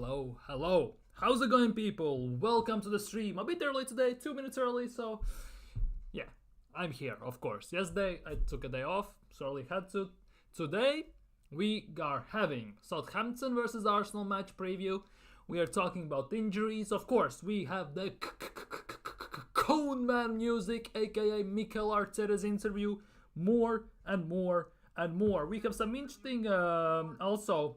Hello, hello. How's it going, people? Welcome to the stream. A bit early today, 2 minutes early, so yeah, I'm here, of course. Yesterday I took a day off, sorely had to. Today we are having Southampton versus Arsenal match preview. We are talking about injuries, of course. We have the Cone Man music, aka Mikel Arteta's interview. More and more and more. We have some interesting, also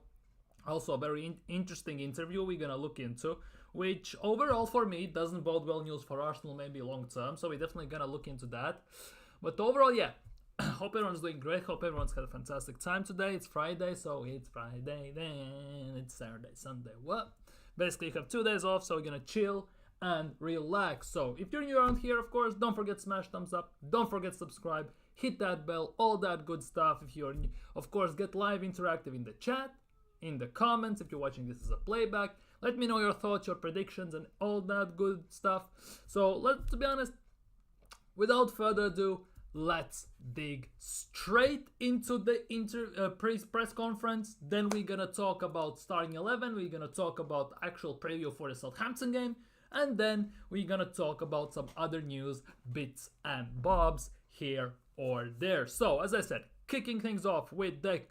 a very interesting interview we're gonna look into, which overall for me doesn't bode well news for Arsenal maybe long term, so we're definitely gonna look into that. But overall, yeah, hope everyone's doing great. Hope everyone's had a fantastic time today. It's Friday, so it's Friday, then it's Saturday, Sunday. What? Basically, you have 2 days off, so we're gonna chill and relax. So if you're new around here, of course, don't forget to smash thumbs up. Don't forget to subscribe. Hit that bell, all that good stuff. If you're new, of course, get live interactive in the chat, in the comments. If you're watching this as a playback, let me know your thoughts, your predictions, and all that good stuff. So to be honest, without further ado, let's dig straight into the press conference. Then we're gonna talk about starting 11. We're gonna talk about actual preview for the Southampton game, and then we're gonna talk about some other news, bits and bobs here or there. So as I said, kicking things off with the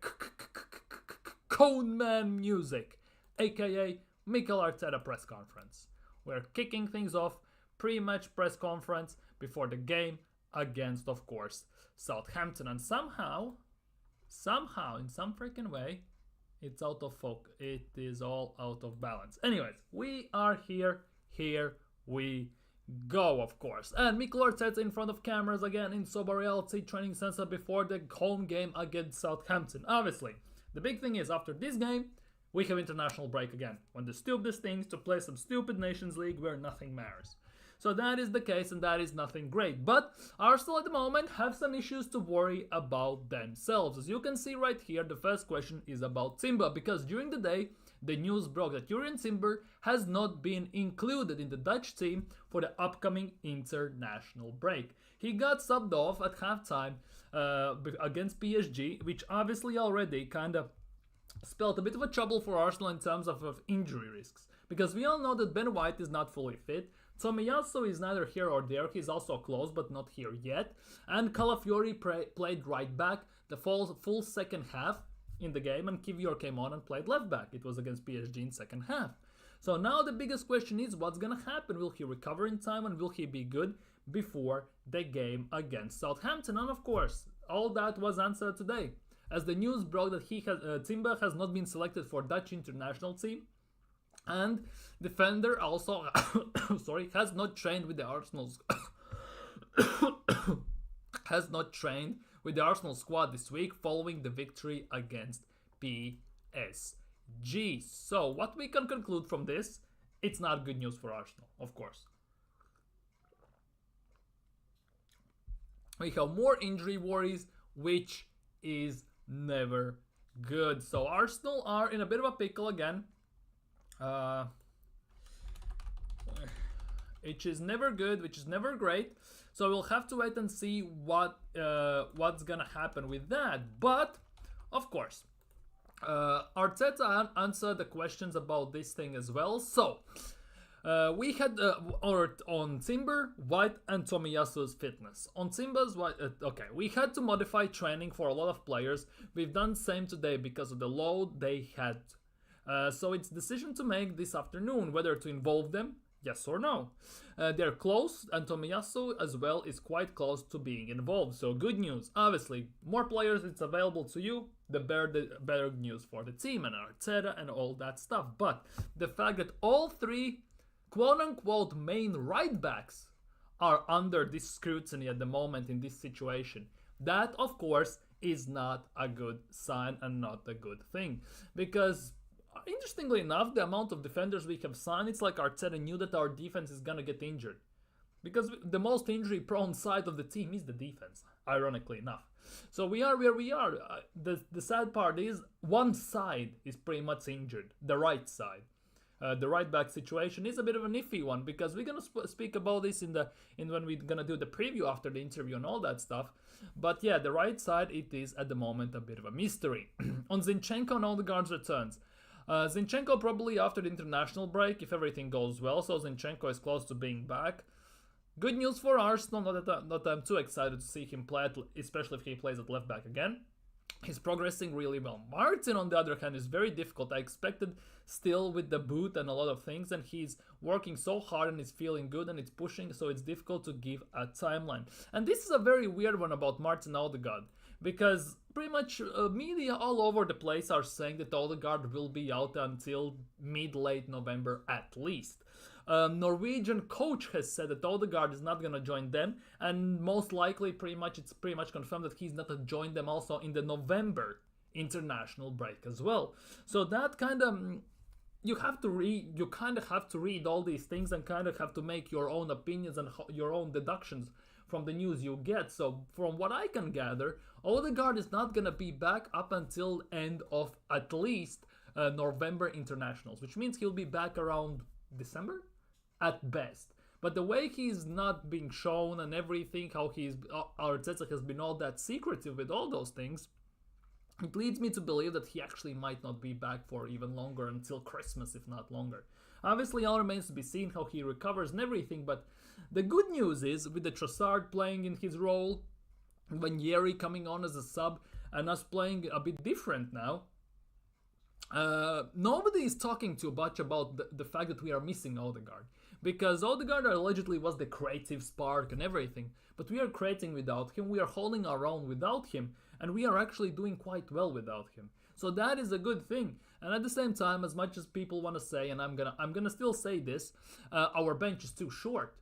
Cone Man music, aka Mikel Arteta press conference. We're kicking things off, pre-match press conference before the game against, of course, Southampton. And somehow, in some freaking way, it's out of focus. It is all out of balance. Anyways, we are here. Here we go, of course. And Mikel Arteta in front of cameras again in Sober Reality Training Center before the home game against Southampton. Obviously, the big thing is after this game, we have international break again. When the stupidest things to play some stupid Nations League where nothing matters. So that is the case, and that is nothing great. But Arsenal at the moment have some issues to worry about themselves. As you can see right here, the first question is about Timber, because during the day, the news broke that Jurriën Timber has not been included in the Dutch team for the upcoming international break. He got subbed off at halftime against PSG, which obviously already kind of spelled a bit of a trouble for Arsenal in terms of injury risks. Because we all know that Ben White is not fully fit. Tomiyasu is neither here or there. He's also close, but not here yet. And Calafiori played right back the full second half in the game, and Kivior came on and played left back. It was against PSG in second half. So now the biggest question is what's gonna happen? Will he recover in time, and will he be good before the game against Southampton? And of course, all that was answered today, as the news broke that Timber has not been selected for Dutch international team, and defender also has not trained with the Arsenal's has not trained with the Arsenal squad this week following the victory against PSG. So what we can conclude from this, it's not good news for Arsenal, of course. We have more injury worries, which is never good. So Arsenal are in a bit of a pickle again. Which is never good, which is never great. So we'll have to wait and see what's gonna happen with that. But of course, Arteta answered the questions about this thing as well. So we had on Timber, White, and Tomiyasu's fitness. On Timber's White, we had to modify training for a lot of players. We've done the same today because of the load they had. So it's a decision to make this afternoon whether to involve them, yes or no. They're close, and Tomiyasu as well is quite close to being involved. So good news. Obviously, more players it's available to you, the better news for the team and Arteta and all that stuff. But the fact that all three quote-unquote main right backs are under this scrutiny at the moment in this situation, that of course is not a good sign and not a good thing. Because interestingly enough, the amount of defenders we have signed, it's like Arteta knew that our defense is gonna get injured. Because the most injury-prone side of the team is the defense, ironically enough. So we are where we are. The sad part is one side is pretty much injured, the right side. The right back situation is a bit of an iffy one, because we're gonna speak about this in when we're gonna do the preview after the interview and all that stuff. But yeah, the right side, it is at the moment a bit of a mystery. On Zinchenko and Odegaard's returns, Zinchenko probably after the international break, if everything goes well, so Zinchenko is close to being back. Good news for Arsenal, not that I'm too excited to see him play, especially if he plays at left back again. He's progressing really well. Martin, on the other hand, is very difficult. I expected still with the boot and a lot of things, and he's working so hard and he's feeling good and it's pushing, so it's difficult to give a timeline. And this is a very weird one about Martin Odegaard, because pretty much media all over the place are saying that Odegaard will be out until mid-late November at least. Norwegian coach has said that Odegaard is not going to join them, and most likely it's pretty much confirmed that he's not going to join them also in the November international break as well. So that kind of you kind of have to read all these things and kind of have to make your own opinions and your own deductions from the news you get. So from what I can gather, Odegaard is not going to be back up until end of at least November internationals, which means he'll be back around December at best. But the way he's not being shown and everything, how Arteta has been all that secretive with all those things, it leads me to believe that he actually might not be back for even longer, until Christmas, if not longer. Obviously, all remains to be seen how he recovers and everything, but the good news is, with the Trossard playing in his role, Yeri coming on as a sub, and us playing a bit different now, nobody is talking too much about the fact that we are missing Odegaard. Because Odegaard allegedly was the creative spark and everything, but we are creating without him, we are holding our own without him, and we are actually doing quite well without him. So that is a good thing. And at the same time, as much as people want to say, and I'm gonna still say this, our bench is too short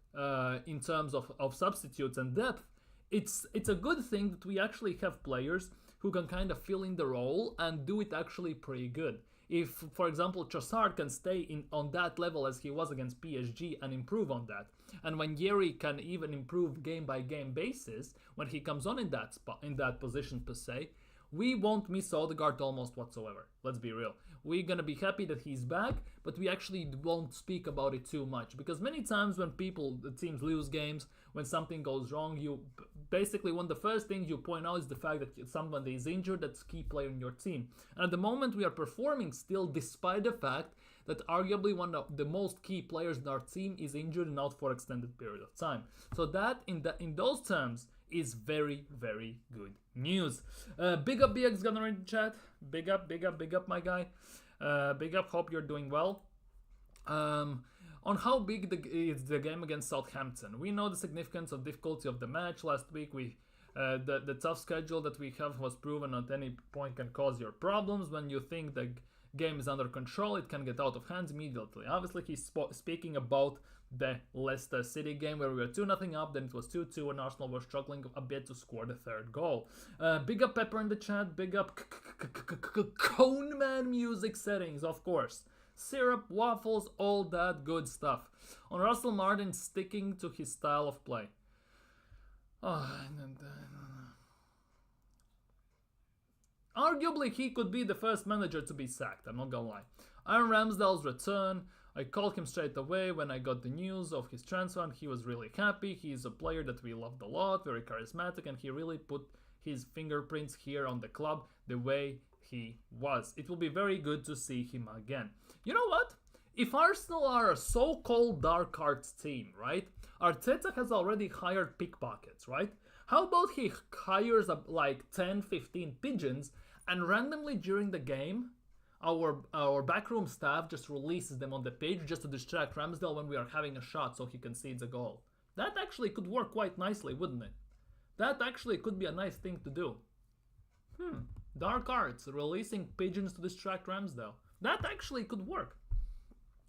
in terms of substitutes and depth. It's a good thing that we actually have players who can kind of fill in the role and do it actually pretty good. If, for example, Trossard can stay on that level as he was against PSG and improve on that, and when Yeri can even improve game by game basis when he comes on in that position per se, we won't miss Odegaard almost whatsoever. Let's be real. We're gonna be happy that he's back, but we actually won't speak about it too much, because many times when the teams lose games, when something goes wrong, you basically one of the first things you point out is the fact that somebody is injured, that's a key player in your team. And at the moment we are performing still, despite the fact that arguably one of the most key players in our team is injured and out for extended period of time. So that in those terms is very, very good news. Big up BX Gunner in the chat. Big up my guy. Big up, hope you're doing well. On how big is the game against Southampton? We know the significance of difficulty of the match. Last week the tough schedule that we have was proven at any point can cause your problems. When you think the game is under control, it can get out of hand immediately. Obviously he's speaking about the Leicester City game where we were 2-0 up, then it was 2-2 and Arsenal were struggling a bit to score the third goal. Big up Pepper in the chat, big up Coneman music settings, of course. Syrup, waffles, all that good stuff. On Russell Martin sticking to his style of play. Arguably he could be the first manager to be sacked, I'm not gonna lie. Aaron Ramsdale's return, I called him straight away when I got the news of his transfer and he was really happy. He's a player that we loved a lot, very charismatic, and he really put his fingerprints here on the club the way he was. It will be very good to see him again. You know what? If Arsenal are a so-called dark arts team, right? Arteta has already hired pickpockets, right? How about he hires like 10-15 pigeons and randomly during the game our backroom staff just releases them on the pitch just to distract Ramsdale when we are having a shot so he concedes a goal. That actually could work quite nicely, wouldn't it? That actually could be a nice thing to do. Dark arts, releasing pigeons to distract Ramsdale. That actually could work.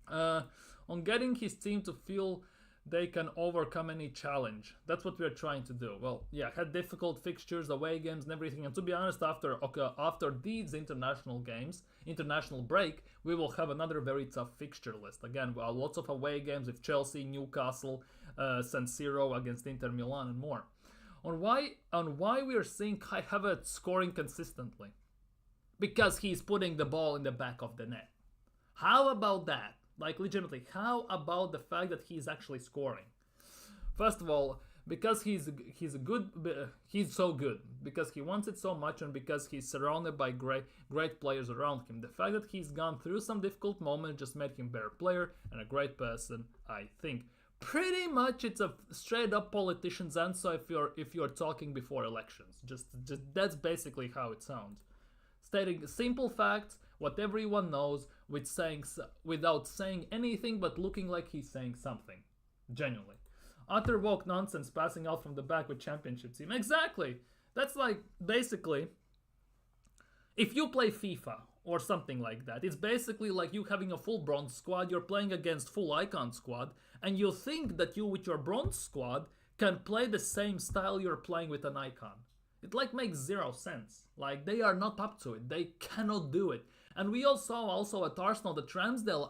On getting his team to feel they can overcome any challenge. That's what we're trying to do. Well, yeah, had difficult fixtures, away games and everything. And to be honest, after these international games, international break, we will have another very tough fixture list. Again, lots of away games with Chelsea, Newcastle, San Siro against Inter Milan and more. On why we are seeing Kai Havertz scoring consistently? Because he's putting the ball in the back of the net. How about that? Like, legitimately, how about the fact that he's actually scoring? First of all, because he's so good, because he wants it so much, and because he's surrounded by great players around him. The fact that he's gone through some difficult moments just made him a better player and a great person, I think. Pretty much it's a straight up politician's answer if you're talking before elections. Just that's basically how it sounds. Stating simple facts, what everyone knows, without saying anything but looking like he's saying something. Genuinely. Utter woke nonsense passing out from the back with championship team. Exactly. That's like basically if you play FIFA or something like that, it's basically like you having a full bronze squad, you're playing against full icon squad, and you think that you with your bronze squad can play the same style you're playing with an icon. It like makes zero sense. Like they are not up to it. They cannot do it. And we all saw also at Arsenal that Ramsdale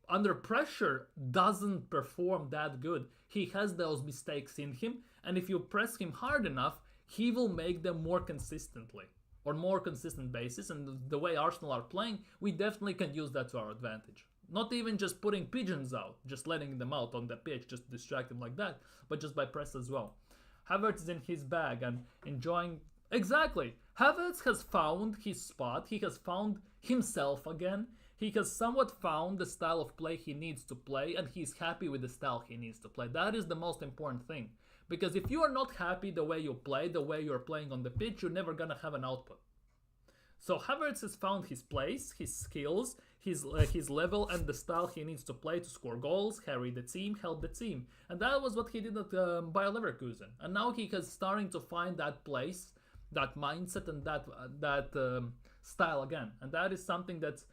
under pressure doesn't perform that good. He has those mistakes in him, and if you press him hard enough, he will make them more consistently or more consistent basis. And the way Arsenal are playing, we definitely can use that to our advantage. Not even just putting pigeons out, just letting them out on the pitch, just distract them like that, but just by press as well. Havertz is in his bag and enjoying. Exactly. Havertz has found his spot. He has found himself again. He has somewhat found the style of play he needs to play, and he's happy with the style he needs to play. That is the most important thing. Because if you are not happy the way you play, the way you're playing on the pitch, you're never gonna have an output. So Havertz has found his place, his skills, his level, and the style he needs to play to score goals, carry the team, help the team. And that was what he did at Bayer Leverkusen. And now he is starting to find that place, that mindset, and that style again. And that is something that's,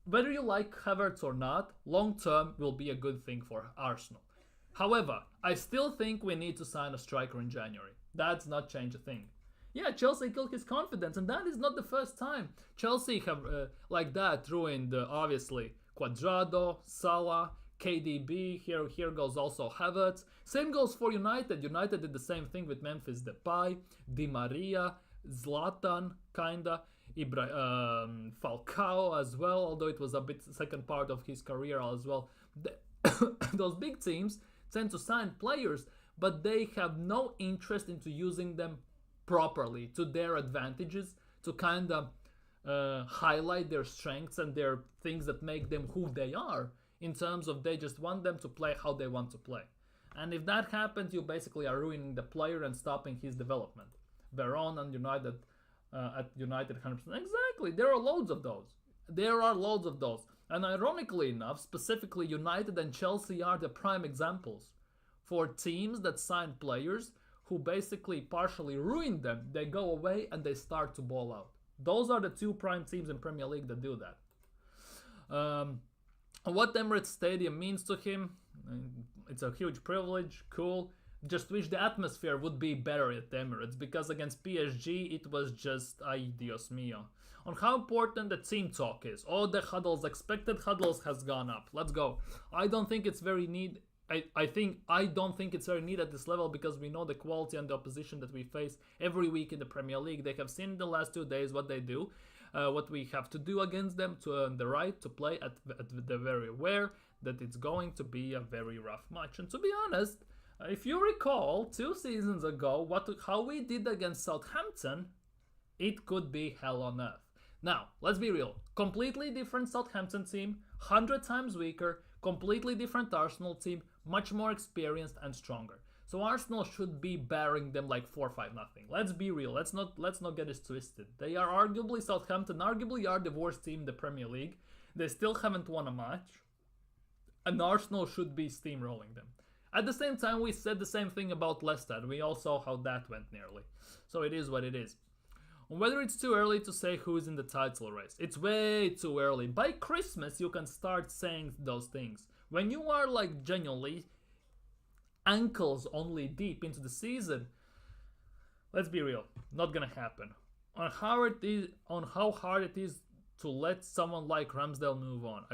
whether you like Havertz or not, long term will be a good thing for Arsenal. However, I still think we need to sign a striker in January. That's not change a thing. Yeah, Chelsea killed his confidence, and that is not the first time. Chelsea have, like that, ruined, obviously, Cuadrado, Salah, KDB, here goes also Havertz. Same goes for United. United did the same thing with Memphis Depay, Di Maria, Zlatan, kinda, Falcao as well, although it was a bit second part of his career as well. Those big teams tend to sign players, but they have no interest into using them properly to their advantages, to kind of highlight their strengths and their things that make them who they are, in terms of they just want them to play how they want to play. And if that happens, you basically are ruining the player and stopping his development. Veron and United at United 100%. Exactly, there are loads of those. And ironically enough, specifically United and Chelsea are the prime examples for teams that sign players who basically partially ruin them. They go away and they start to ball out. Those are the two prime teams in Premier League that do that. What Emirates Stadium means to him, it's a huge privilege, cool. Just wish the atmosphere would be better at Emirates, because against PSG it was just, ay Dios mío. On how important the team talk is. All the huddles, expected huddles has gone up. Let's go. I don't think it's very needed. I don't think it's very needed at this level, because we know the quality and the opposition that we face every week in the Premier League. They have seen in the last 2 days what they do, what we have to do against them to earn the right to play at the very aware that it's going to be a very rough match. And to be honest, if you recall 2 seasons ago how we did against Southampton, it could be hell on earth. Now, let's be real. Completely different Southampton team, 100 times weaker, completely different Arsenal team, much more experienced and stronger. So Arsenal should be bearing them like 4-5-0. Let's be real. Let's not get it twisted. They are arguably, Southampton arguably are the worst team in the Premier League. They still haven't won a match. And Arsenal should be steamrolling them. At the same time, we said the same thing about Leicester. We all saw how that went nearly. So it is what it is. Whether it's too early to say who's in the title race. It's way too early. By Christmas, you can start saying those things. When you are like genuinely ankles only deep into the season, let's be real, not gonna happen. On how hard it is to let someone like Ramsdale move on.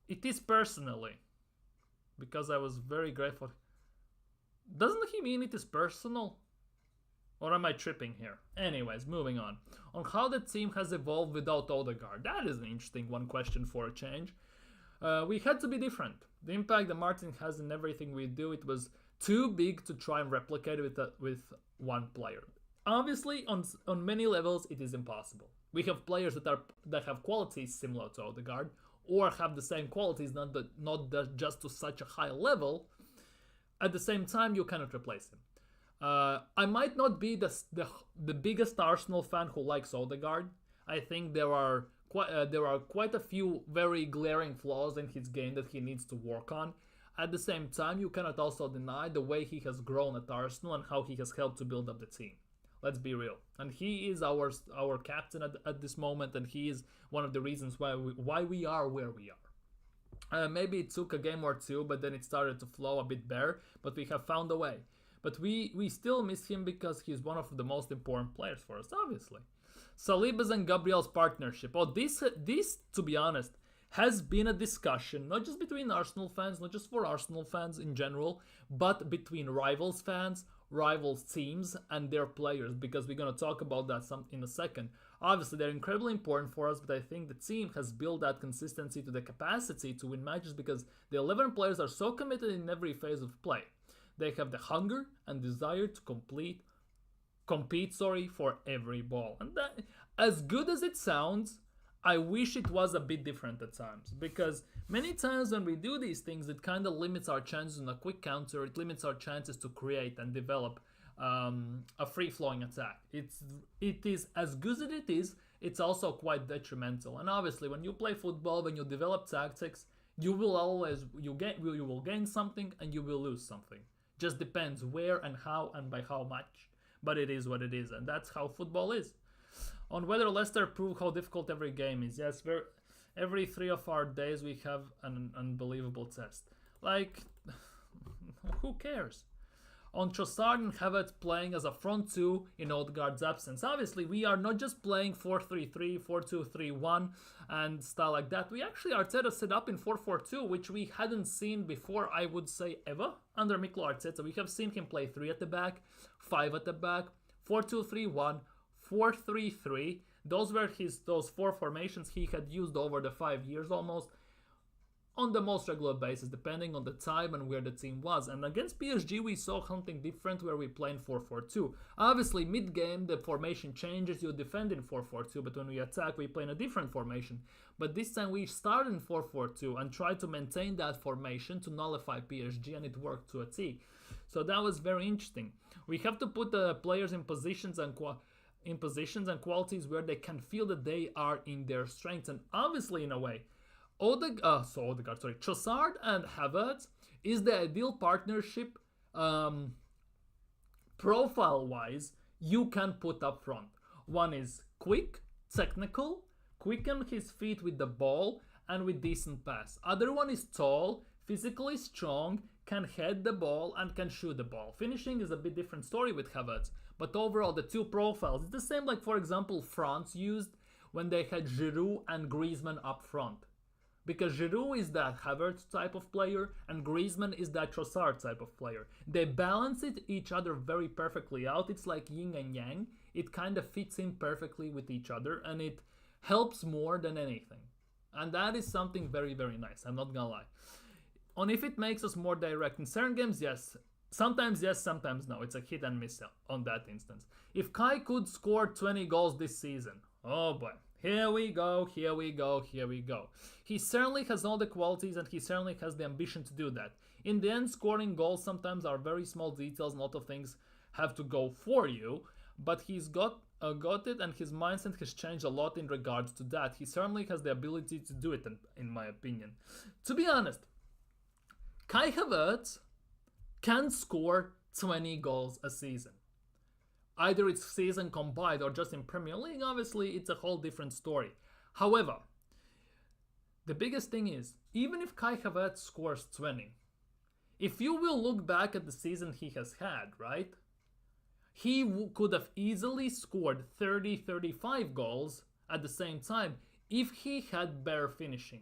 It is personally, because I was very grateful. Doesn't he mean it is personal? Or am I tripping here? Anyways, moving on. On how the team has evolved without Odegaard. That is an interesting one question for a change. We had to be different. The impact that Martin has in everything we do, it was too big to try and replicate it with one player. Obviously, on many levels, it is impossible. We have players that have qualities similar to Odegaard, or have the same qualities, not just to such a high level. At the same time, you cannot replace him. I might not be the biggest Arsenal fan who likes Odegaard. I think there are quite a few very glaring flaws in his game that he needs to work on. At the same time, you cannot also deny the way he has grown at Arsenal and how he has helped to build up the team. Let's be real. And he is our captain at this moment, and he is one of the reasons why we are where we are. Maybe it took a game or two, but then it started to flow a bit better, but we have found a way. But we still miss him because he's one of the most important players for us, obviously. Saliba's and Gabriel's partnership. Oh, this, to be honest, has been a discussion, not just between Arsenal fans, not just for Arsenal fans in general, but between rivals fans, rivals teams, and their players, because we're going to talk about that in a second. Obviously, they're incredibly important for us, but I think the team has built that consistency to the capacity to win matches because the 11 players are so committed in every phase of play. They have the hunger and desire to compete for every ball. And that, as good as it sounds, I wish it was a bit different at times, because many times when we do these things, it kind of limits our chances on a quick counter. It limits our chances to create and develop a free-flowing attack. It is as good as it is. It's also quite detrimental. And obviously, when you play football, when you develop tactics, you will gain something and you will lose something. Just depends where and how and by how much. But it is what it is, and that's how football is. On whether Leicester prove how difficult every game is. Yes, every 3 of our days we have an unbelievable test. Like, who cares? On Trossard and Havertz playing as a front two in Odegaard's absence. Obviously, we are not just playing 4-3-3, 4-2-3-1 and style like that. We actually Arteta set up in 4-4-2, which we hadn't seen before, I would say, ever under Mikel Arteta. We have seen him play 3 at the back, 5 at the back, 4-2-3-1, 4-3-3. Those were those 4 formations he had used over the 5 years almost, on the most regular basis, depending on the time and where the team was. And against PSG, we saw something different where we played 4-4-2. Obviously, mid-game, the formation changes. You defend in 4-4-2, but when we attack, we play in a different formation. But this time, we started in 4-4-2 and tried to maintain that formation to nullify PSG, and it worked to a T. So that was very interesting. We have to put the players in positions and qualities where they can feel that they are in their strengths. And obviously, in a way, Trossard and Havertz is the ideal partnership profile-wise you can put up front. One is quick, technical, quick on his feet with the ball and with decent pass. Other one is tall, physically strong, can head the ball and can shoot the ball. Finishing is a bit different story with Havertz, but overall the two profiles, it's the same like, for example, France used when they had Giroud and Griezmann up front. Because Giroud is that Havertz type of player and Griezmann is that Trossard type of player. They balance each other very perfectly out. It's like yin and yang. It kind of fits in perfectly with each other and it helps more than anything. And that is something very, very nice. I'm not gonna lie. On if it makes us more direct. In certain games, yes. Sometimes yes, sometimes no. It's a hit and miss on that instance. If Kai could score 20 goals this season, oh boy. Here we go. He certainly has all the qualities and he certainly has the ambition to do that. In the end, scoring goals sometimes are very small details and a lot of things have to go for you, but he's got it and his mindset has changed a lot in regards to that. He certainly has the ability to do it, in my opinion. To be honest, Kai Havertz can score 20 goals a season. Either it's season combined or just in Premier League, obviously it's a whole different story. However, the biggest thing is, even if Kai Havertz scores 20, if you will look back at the season he has had, right? He could have easily scored 30-35 goals at the same time if he had better finishing.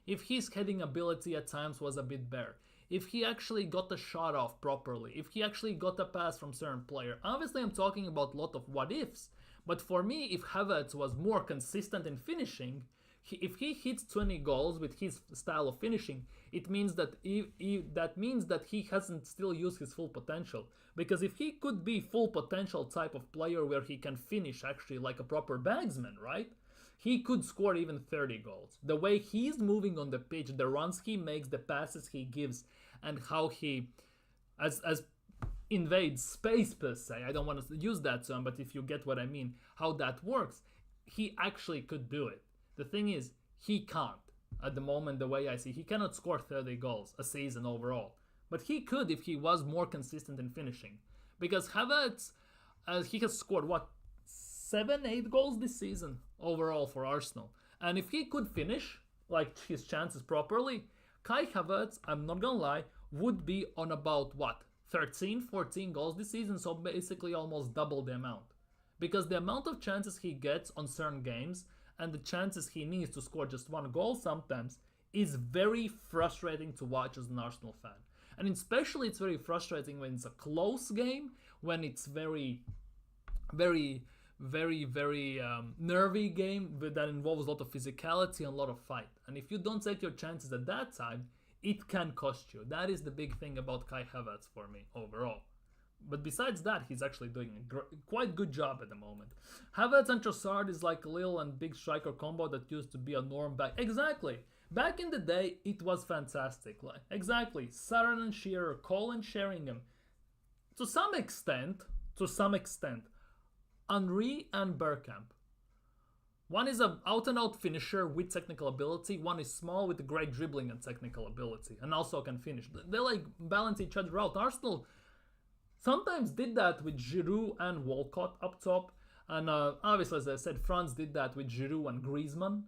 If his heading ability at times was a bit better. If he actually got the shot off properly, if he actually got a pass from certain player. Obviously, I'm talking about a lot of what ifs, but for me, if Havertz was more consistent in finishing, if he hits 20 goals with his style of finishing, it means that he hasn't still used his full potential. Because if he could be full potential type of player where he can finish actually like a proper bagsman, right? He could score even 30 goals. The way he's moving on the pitch, the runs he makes, the passes he gives, and how he as invades space per se. I don't want to use that term, but if you get what I mean, how that works, he actually could do it. The thing is, he can't. At the moment, the way I see, he cannot score 30 goals a season overall. But he could if he was more consistent in finishing. Because Havertz, he has scored, 7-8 goals this season overall for Arsenal. And if he could finish, like his chances properly, Kai Havertz, I'm not gonna lie, would be on about 13, 14 goals this season, so basically almost double the amount. Because the amount of chances he gets on certain games and the chances he needs to score just one goal sometimes is very frustrating to watch as an Arsenal fan. And especially it's very frustrating when it's a close game, when it's very nervy game that involves a lot of physicality and a lot of fight. And if you don't take your chances at that time, it can cost you. That is the big thing about Kai Havertz for me overall. But besides that, he's actually doing a quite good job at the moment. Havertz and Trossard is like a little and big striker combo that used to be a norm back. Exactly. Back in the day, it was fantastic. Like, exactly. Saran and Shearer, Cole and Sheringham. To some extent, Henry and Bergkamp. One is an out-and-out finisher with technical ability. One is small with great dribbling and technical ability. And also can finish. They like balance each other out. Arsenal sometimes did that with Giroud and Walcott up top. And obviously, as I said, France did that with Giroud and Griezmann.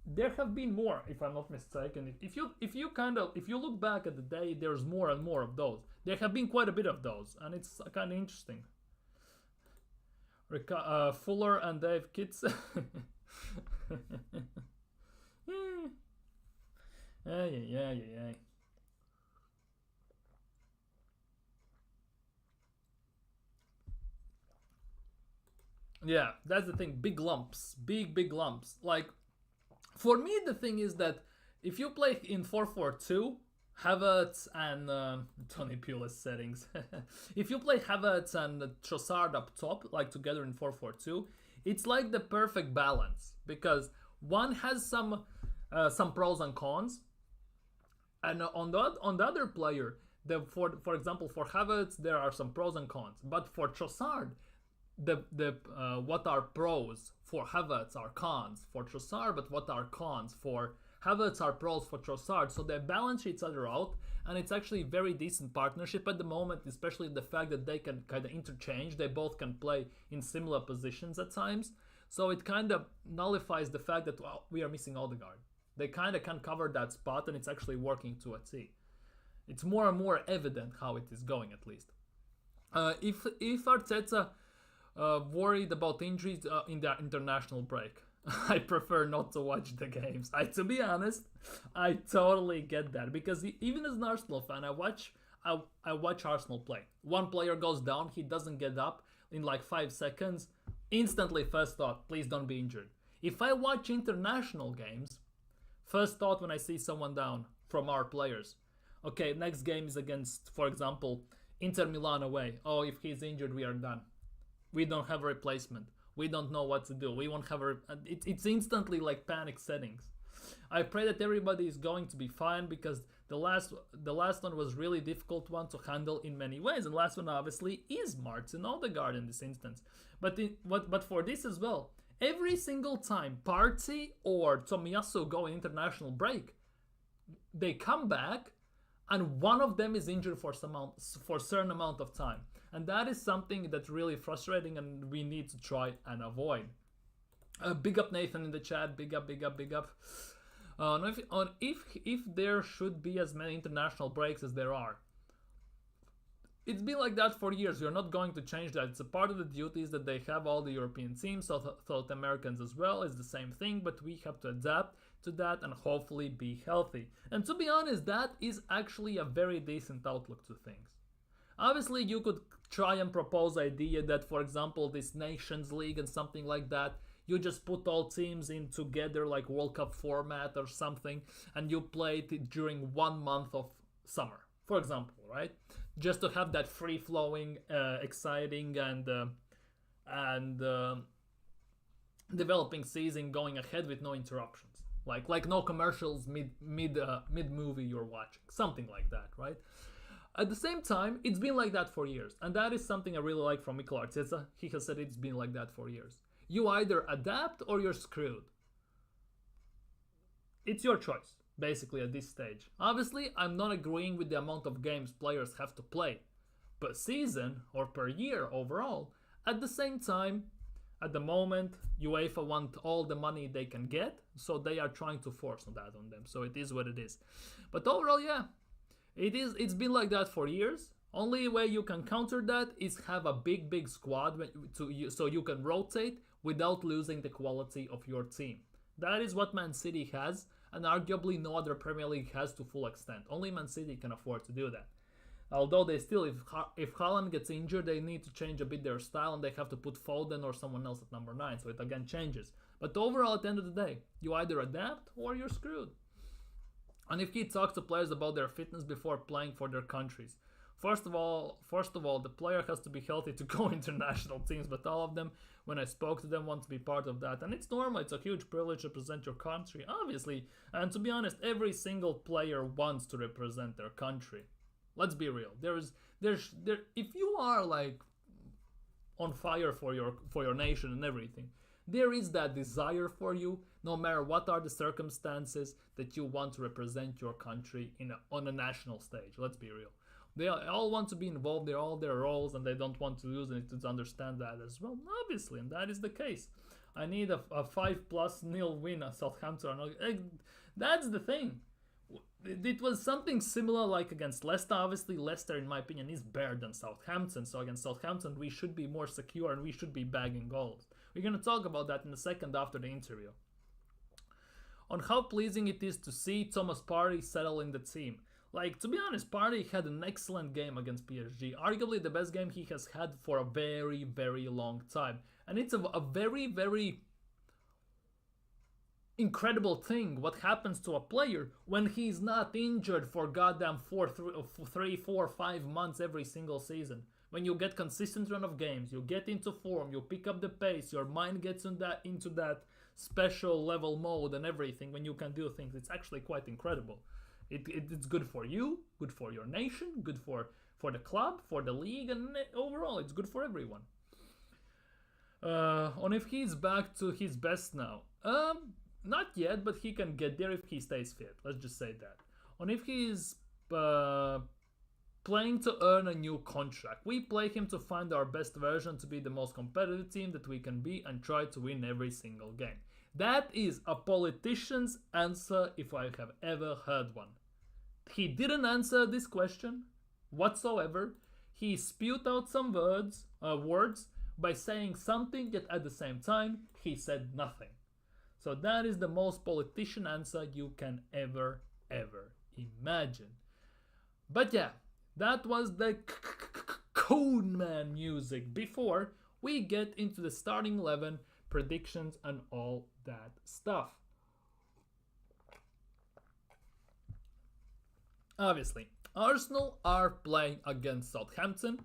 There have been more, if I'm not mistaken. If you look back at the day, there's more and more of those. There have been quite a bit of those, and it's kind of interesting. Fuller and Dave Kitts. Yeah. Yeah, that's the thing. Big lumps. Big lumps. Like, for me, the thing is that if you play in 4-4-2, Havertz and Tony Pulis settings. If you play Havertz and Trossard up top, like together in 4-4-2, it's like the perfect balance. Because one has some pros and cons. And on the other player, for example, for Havertz, there are some pros and cons. But for Trossard, what are pros for Havertz are cons for Trossard, but what are cons for Havertz are pros for Trossard. So they balance each other out, and it's actually a very decent partnership at the moment, especially the fact that they can kind of interchange. They both can play in similar positions at times. So it kind of nullifies the fact that, well, we are missing Odegaard. They kind of can cover that spot, and it's actually working to a T. It's more and more evident how it is going, at least. If Arteta worried about injuries in the international break, I prefer not to watch the games. To be honest, I totally get that, because even as an Arsenal fan, I watch Arsenal play. One player goes down, he doesn't get up in like 5 seconds. Instantly, first thought, please don't be injured. If I watch international games, first thought when I see someone down from our players, okay, next game is against, for example, Inter Milan away. Oh, if he's injured, we are done. We don't have a replacement. We don't know what to do. We won't have it's instantly like panic settings. I pray that everybody is going to be fine, because the last one was really difficult one to handle in many ways. And last one obviously is Martin Odegaard in this instance. But for this as well, every single time Partey or Tomiyasu go in international break, they come back and one of them is injured for a certain amount of time. And that is something that's really frustrating, and we need to try and avoid. Big up Nathan in the chat. Big up. If there should be as many international breaks as there are. It's been like that for years. You're not going to change that. It's a part of the duties that they have, all the European teams, South Americans as well. It's the same thing, but we have to adapt to that and hopefully be healthy. And to be honest, that is actually a very decent outlook to things. Obviously, you could try and propose idea that, for example, this Nations League and something like that, you just put all teams in together like World Cup format or something, and you play it during 1 month of summer, for example, right? Just to have that free flowing, exciting, and developing season going ahead with no interruptions, like no commercials mid movie you're watching, something like that, right? At the same time, it's been like that for years, and that is something I really like from Mikel Arteta. He has said it's been like that for years. You either adapt or you're screwed. It's your choice, basically, at this stage. Obviously, I'm not agreeing with the amount of games players have to play per season or per year overall. At the same time, at the moment, UEFA want all the money they can get, so they are trying to force that on them. So it is what it is. But overall, yeah, it's been like that for years. Only way you can counter that is have a big squad so you can rotate without losing the quality of your team. That is what Man City has, and arguably no other Premier League has to full extent. Only Man City can afford to do that. Although they still, if Haaland gets injured, they need to change a bit their style, and they have to put Foden or someone else at number 9, so it again changes. But overall, at the end of the day, you either adapt or you're screwed. And if he talks to players about their fitness before playing for their countries, first of all, the player has to be healthy to go international teams, but all of them, when I spoke to them, want to be part of that. And it's normal, it's a huge privilege to represent your country, obviously. And to be honest, every single player wants to represent their country. Let's be real. If you are like on fire for your nation and everything, there is that desire for you, no matter what are the circumstances, that you want to represent your country on a national stage. Let's be real. They all want to be involved. They're all their roles, and they don't want to lose, and to understand that as well, obviously, and that is the case. I need a 5+0 win at Southampton. That's the thing. It was something similar like against Leicester. Obviously, Leicester, in my opinion, is better than Southampton. So against Southampton, we should be more secure and we should be bagging goals. We're going to talk about that in a second after the interview. On how pleasing it is to see Thomas Partey settle in the team. Like, to be honest, Partey had an excellent game against PSG. Arguably the best game he has had for a very, very long time. And it's a very, very incredible thing what happens to a player when he's not injured for goddamn 3, 4, 5 months every single season. When you get consistent run of games, you get into form, you pick up the pace, your mind gets into that special level mode and everything, when you can do things, it's actually quite incredible. It's good for you, good for your nation, good for the club, for the league, and overall it's good for everyone. On if he's back to his best now. Not yet, but he can get there if he stays fit. Let's just say that. On if he's playing to earn a new contract. We play him to find our best version, to be the most competitive team that we can be, and try to win every single game. That is a politician's answer if I have ever heard one. He didn't answer this question whatsoever. He spewed out some words by saying something, yet at the same time, he said nothing. So that is the most politician answer you can ever imagine. But yeah, that was the Cone Man music before we get into the starting 11 predictions and all that stuff. Obviously, Arsenal are playing against Southampton,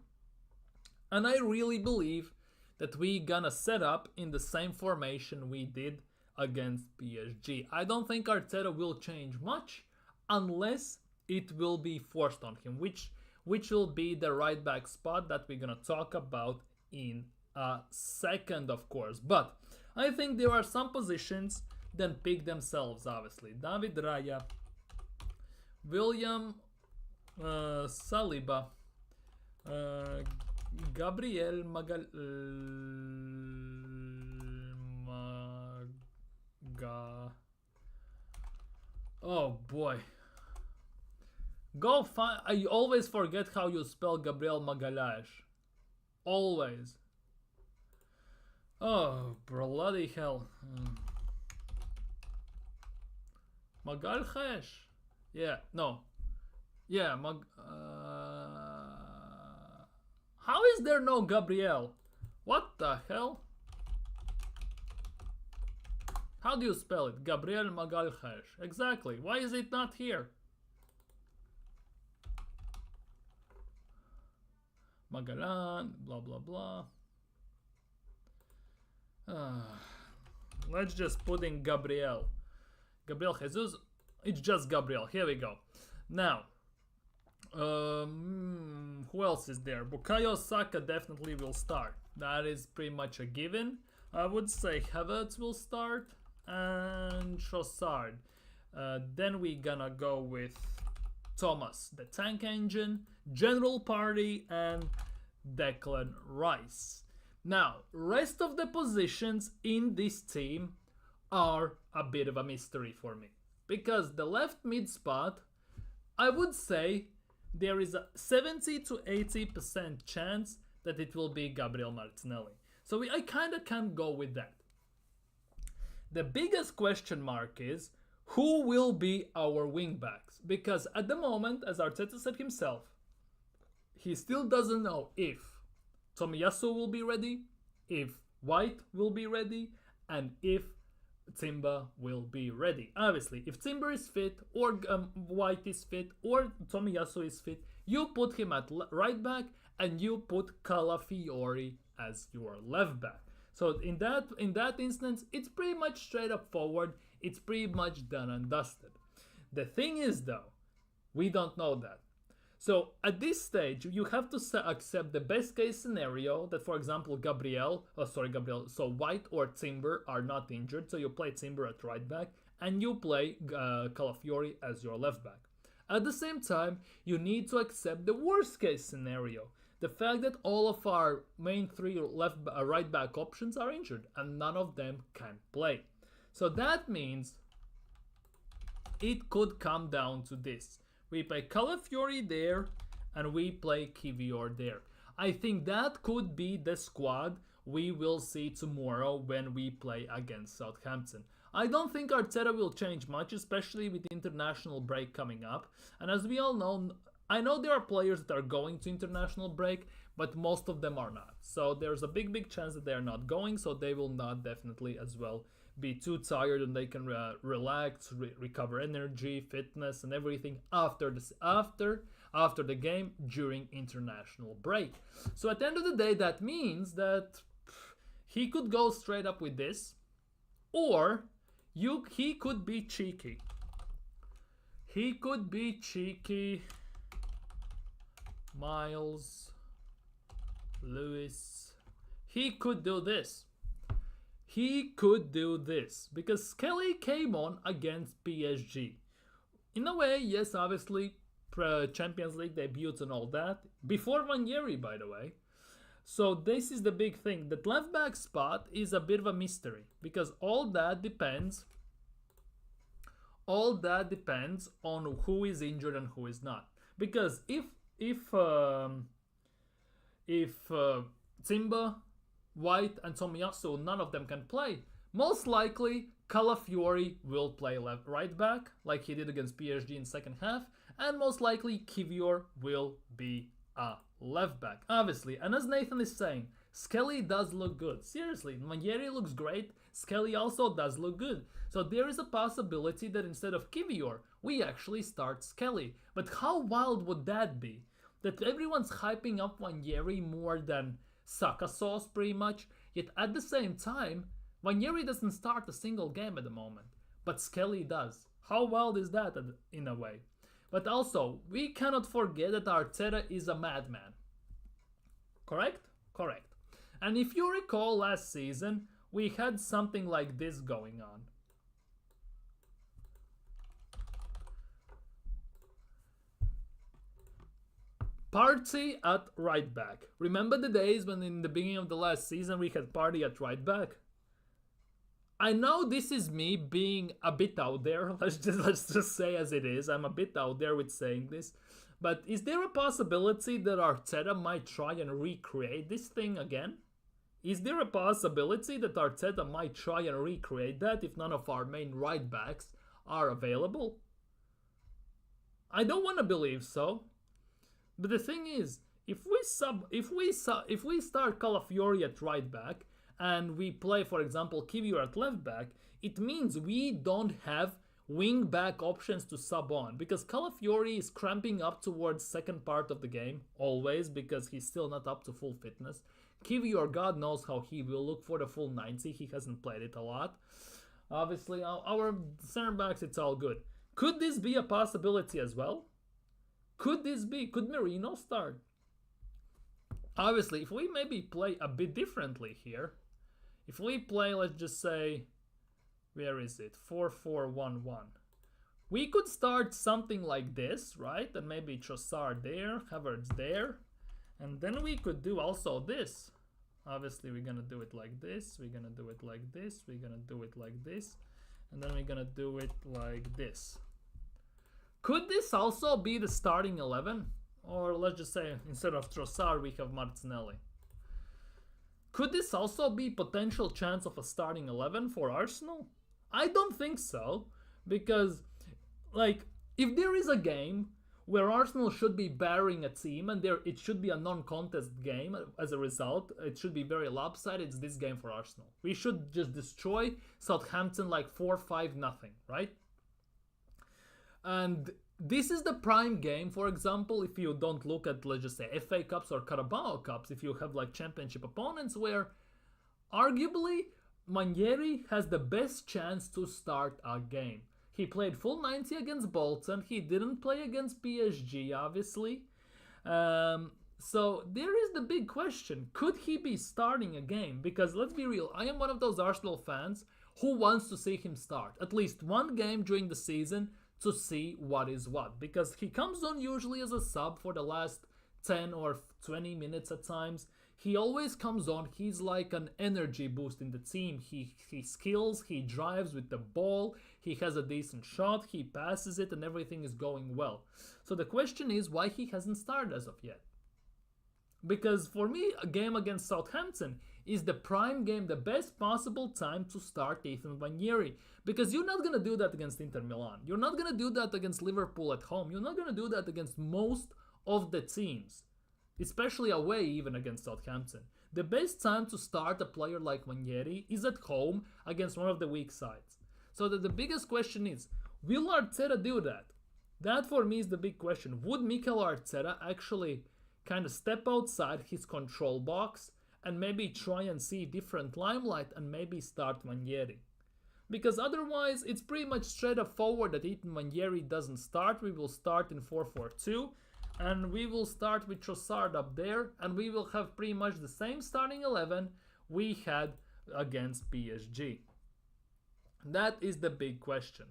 and I really believe that we gonna set up in the same formation we did against PSG. I don't think Arteta will change much unless it will be forced on him, which will be the right back spot that we're gonna talk about in a second, of course. But I think there are some positions that pick themselves, obviously. David Raya, William Saliba, Gabriel Oh boy. Go find. I always forget how you spell Gabriel Magalhaes. Always. Oh, bloody hell. Magalhaes. Yeah, no. Yeah, how is there no Gabriel? What the hell? How do you spell it? Gabriel Magalhaes. Exactly. Why is it not here? Magalan, blah blah blah. Let's just put in Gabriel. Gabriel Jesus. It's just Gabriel. Here we go. Now, who else is there? Bukayo Saka definitely will start. That is pretty much a given. I would say Havertz will start and Trossard. Then we gonna go with Thomas, the tank engine, General Party, and Declan Rice. Now, rest of the positions in this team are a bit of a mystery for me. Because the left mid spot, I would say there is a 70 to 80% chance that it will be Gabriel Martinelli. So I kind of can't go with that. The biggest question mark is who will be our wingbacks? Because at the moment, as Arteta said himself, he still doesn't know if Tomiyasu will be ready, if White will be ready, and if Timber will be ready. Obviously, if Timber is fit, or White is fit, or Tomiyasu is fit, you put him at right back and you put Calafiori as your left back. So in that instance, it's pretty much straight up forward. It's pretty much done and dusted. The thing is though, we don't know that. So at this stage, you have to accept the best case scenario that, for example, so White or Timber are not injured. So you play Timber at right back and you play Calafiori as your left back. At the same time, you need to accept the worst case scenario. The fact that all of our main three right back options are injured and none of them can play. So that means it could come down to this. We play Calafiori there and we play Kivior there. I think that could be the squad we will see tomorrow when we play against Southampton. I don't think Arteta will change much, especially with the international break coming up. And as we all know, I know there are players that are going to international break, but most of them are not. So there's a big chance that they are not going, so they will not definitely as well be too tired and they can relax, recover energy, fitness and everything after the game during international break. So at the end of the day, that means that he could go straight up with this, or he could be cheeky. He could be cheeky. Miles, Lewis, he could do this. He could do this because Skelly came on against PSG. In a way, yes, obviously, Champions League debuts and all that. Before Ranieri, by the way. So this is the big thing. That left back spot is a bit of a mystery because all that depends on who is injured and who is not. Because if Timber, White and Tomiyasu, none of them can play, most likely Calafiori will play right back like he did against PSG in second half, and most likely Kivior will be a left back, obviously. And as Nathan is saying, Skelly does look good. Seriously, Ranieri looks great, Skelly also does look good. So there is a possibility that instead of Kivior, we actually start Skelly. But how wild would that be? That everyone's hyping up Ranieri more than Saka sauce pretty much, yet at the same time, Ranieri doesn't start a single game at the moment, but Skelly does. How wild is that in a way? But also, we cannot forget that Arteta is a madman. Correct? Correct. And if you recall last season, we had something like this going on. Partey at right back. Remember the days when in the beginning of the last season we had Partey at right back? I know this is me being a bit out there. Let's just say as it is. I'm a bit out there with saying this. But is there a possibility that Arteta might try and recreate this thing again? Is there a possibility that Arteta might try and recreate that if none of our main right backs are available? I don't want to believe so. But the thing is, if we start Calafiori at right back and we play, for example, Kivior at left back, it means we don't have wing back options to sub on, because Calafiori is cramping up towards second part of the game always because he's still not up to full fitness. Kivior, God knows how he will look for the full 90. He hasn't played it a lot. Obviously, our center backs, it's all good. Could this be a possibility as well? Could Merino start? Obviously, if we maybe play a bit differently here, if we play, let's just say, where is it? 4-4-1-1. We could start something like this, right? And maybe Trossard there, Havertz there. And then we could do also this. Obviously, we're going to do it like this. We're going to do it like this. We're going to do it like this. And then we're going to do it like this. Could this also be the starting 11? Or let's just say, instead of Trossard, we have Martinelli. Could this also be potential chance of a starting 11 for Arsenal? I don't think so, because, like, if there is a game where Arsenal should be bearing a team and it should be a non-contest game as a result, it should be very lopsided, it's this game for Arsenal. We should just destroy Southampton like 4-5-0, right? And this is the prime game, for example, if you don't look at, let's just say, FA Cups or Carabao Cups, if you have like championship opponents where arguably Ranieri has the best chance to start a game. He played full 90 against Bolton. He didn't play against PSG, obviously. So there is the big question. Could he be starting a game? Because let's be real, I am one of those Arsenal fans who wants to see him start at least one game during the season to see what is what. Because he comes on usually as a sub for the last 10 or 20 minutes at times. He always comes on, he's like an energy boost in the team. He skills, he drives with the ball, he has a decent shot, he passes it, and everything is going well. So the question is why he hasn't started as of yet. Because for me, a game against Southampton is the prime game, the best possible time to start Ethan Ranieri. Because you're not going to do that against Inter Milan. You're not going to do that against Liverpool at home. You're not going to do that against most of the teams. Especially away, even against Southampton. The best time to start a player like Ranieri is at home against one of the weak sides. So the biggest question is, will Arteta do that? That for me is the big question. Would Mikel Arteta actually kind of step outside his control box and maybe try and see different limelight and maybe start Ranieri? Because otherwise, it's pretty much straight up forward that Ethan Ranieri doesn't start. We will start in 4-4-2. And we will start with Trossard up there, and we will have pretty much the same starting 11 we had against PSG. That is the big question.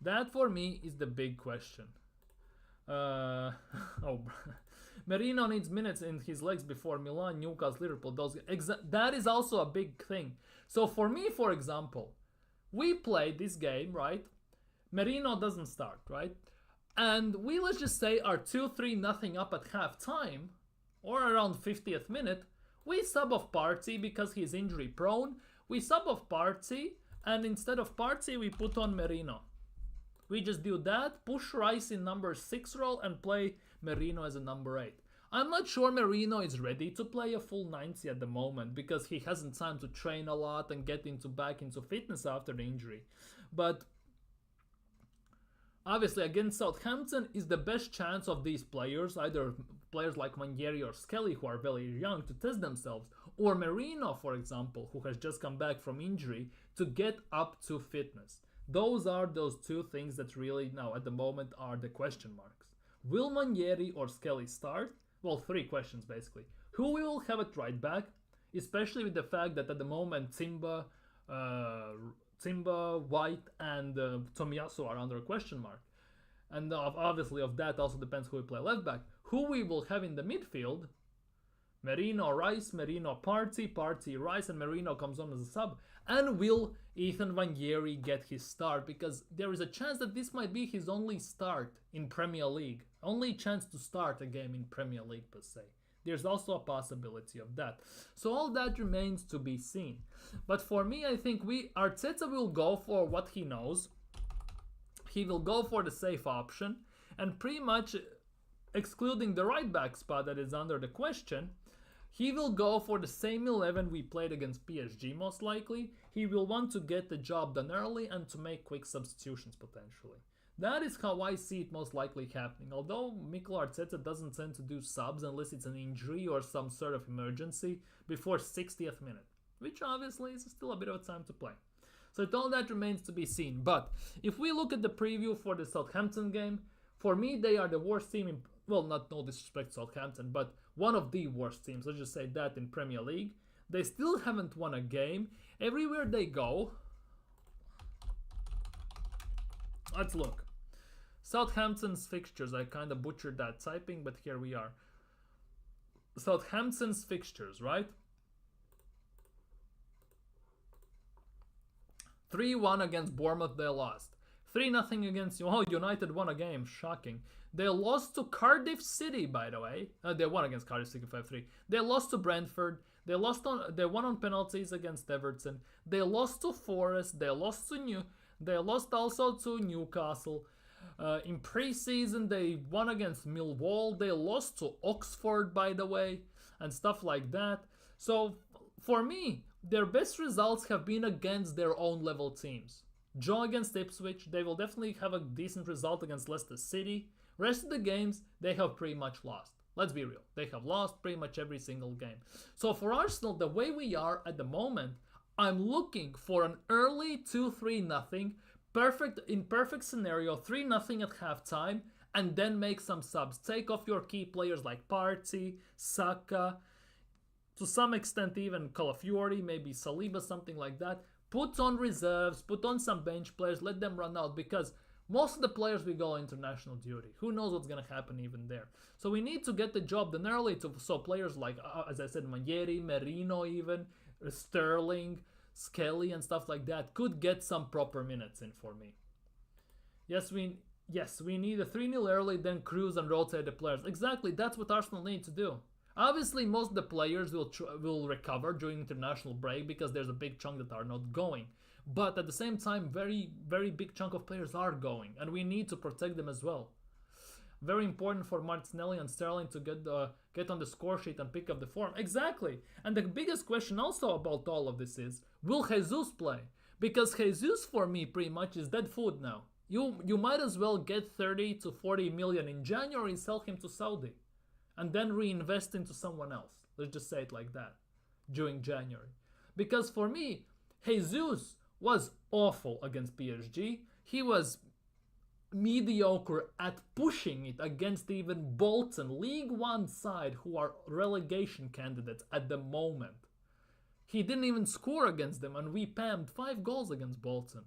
That for me is the big question. Merino needs minutes in his legs before Milan, Newcastle, Liverpool. That is also a big thing. So for me, for example, we played this game, right? Merino doesn't start, right? And we, let's just say, are 2-3-0 up at half time, or around 50th minute. We sub off Partey because he's injury prone. We sub off Partey, and instead of Partey, we put on Merino. We just do that, push Rice in number 6 role, and play Merino as a number 8. I'm not sure Merino is ready to play a full 90 at the moment, because he hasn't time to train a lot and get back into fitness after the injury. But obviously, against Southampton is the best chance of these players, either players like Ranieri or Skelly, who are very young, to test themselves, or Merino, for example, who has just come back from injury, to get up to fitness. Those are those two things that really now at the moment are the question marks. Will Ranieri or Skelly start? Well, 3 questions basically. Who will have at right back? Especially with the fact that at the moment Timber, White, and Tomiyasu are under a question mark. And obviously of that also depends who we play left back. Who we will have in the midfield? Merino, Rice, Merino, Partey, Rice, and Merino comes on as a sub. And will Ethan Ranieri get his start? Because there is a chance that this might be his only start in Premier League. Only chance to start a game in Premier League per se. There's also a possibility of that. So all that remains to be seen. But for me, I think Arteta will go for what he knows. He will go for the safe option. And pretty much excluding the right back spot that is under the question, He will go for the same 11 we played against PSG most likely. He will want to get the job done early and to make quick substitutions potentially. That is how I see it most likely happening. Although Mikel Arteta doesn't tend to do subs unless it's an injury or some sort of emergency before 60th minute, which obviously is still a bit of time to play. So all that remains to be seen. But if we look at the preview for the Southampton game, for me they are the worst team in, well, not no disrespect to Southampton, but one of the worst teams, let's just say that, in Premier League. They still haven't won a game. Everywhere they go, let's look. Southampton's fixtures, I kind of butchered that typing, but here we are. Southampton's fixtures, right? 3-1 against Bournemouth, they lost. 3-0 against United won a game, shocking. They lost to Cardiff City, by the way. They won against Cardiff City 5-3. They lost to Brentford. They won on penalties against Everton. They lost to Forest. They lost also to Newcastle. In pre-season, they won against Millwall. They lost to Oxford, by the way, and stuff like that. So, for me, their best results have been against their own level teams. Draw against Ipswich, they will definitely have a decent result against Leicester City. Rest of the games, they have pretty much lost. Let's be real, they have lost pretty much every single game. So for Arsenal, the way we are at the moment, I'm looking for an early 2-3-0, perfect scenario, 3-0 at halftime, and then make some subs. Take off your key players like Partey, Saka, to some extent even Calafiori, maybe Saliba, something like that. Put on reserves, put on some bench players, let them run out, because most of the players will go international duty. Who knows what's going to happen even there. So we need to get the job done early, so players like, as I said, Manieri, Merino even, Sterling, Skelly and stuff like that could get some proper minutes in for me. Yes, we need a 3-0 early, then cruise and rotate the players. Exactly, that's what Arsenal need to do. Obviously, most of the players will recover during international break because there's a big chunk that are not going. But at the same time, very, very big chunk of players are going, and we need to protect them as well. Very important for Martinelli and Sterling to get on the score sheet and pick up the form. Exactly. And the biggest question also about all of this is, will Jesus play? Because Jesus, for me, pretty much is dead food now. You might as well get 30 to 40 million in January and sell him to Saudi. And then reinvest into someone else. Let's just say it like that. During January. Because for me, Jesus was awful against PSG. He was mediocre at pushing it against even Bolton, League One side, who are relegation candidates at the moment. He didn't even score against them, and we pammed 5 goals against Bolton.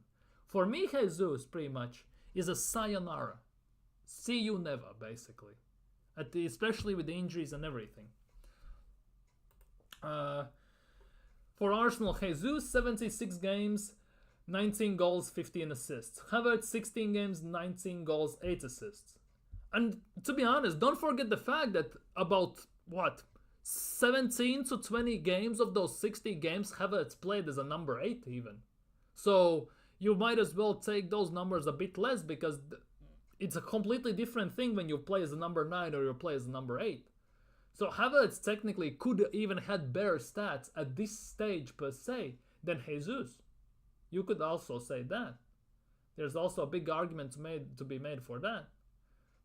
For me, Jesus, pretty much, is a sayonara. See you never, basically. Especially with the injuries and everything. For Arsenal, Jesus, 76 games, 19 goals, 15 assists. Havertz, 16 games, 19 goals, 8 assists. And to be honest, don't forget the fact that about, 17 to 20 games of those 60 games, Havertz played as a number 8 even. So you might as well take those numbers a bit less, because it's a completely different thing when you play as a number 9 or you play as a number 8. So Havertz technically could even had better stats at this stage per se than Jesus. You could also say that. There's also a big argument to be made for that.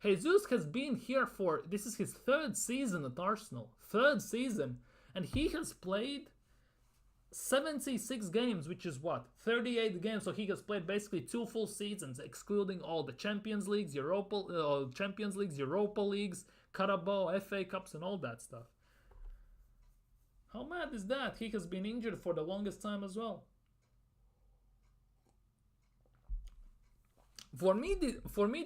Jesus has been here this is his 3rd season at Arsenal. 3rd season. And he has played 76 games, which is 38 games. So he has played basically 2 full seasons, excluding all the Champions Leagues, Europa Leagues, Carabao, FA Cups, and all that stuff. How mad is that? He has been injured for the longest time as well. For me,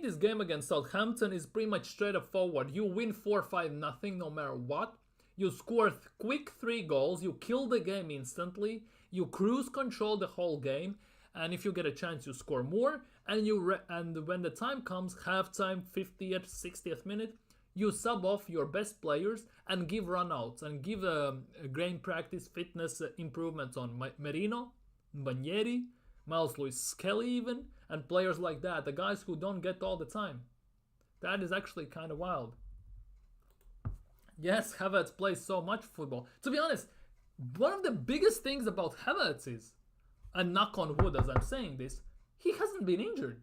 this game against Southampton is pretty much straightforward. You win 4-5-0 no matter what. You score quick 3 goals. You kill the game instantly. You cruise control the whole game. And if you get a chance, you score more. And when the time comes, halftime, 50th, 60th minute, you sub off your best players and give runouts and give game practice, fitness improvements on Merino, Manieri, Miles Lewis-Skelly even, and players like that, the guys who don't get all the time. That is actually kind of wild. Yes, Havertz plays so much football. To be honest, one of the biggest things about Havertz is, and knock on wood as I'm saying this, he hasn't been injured.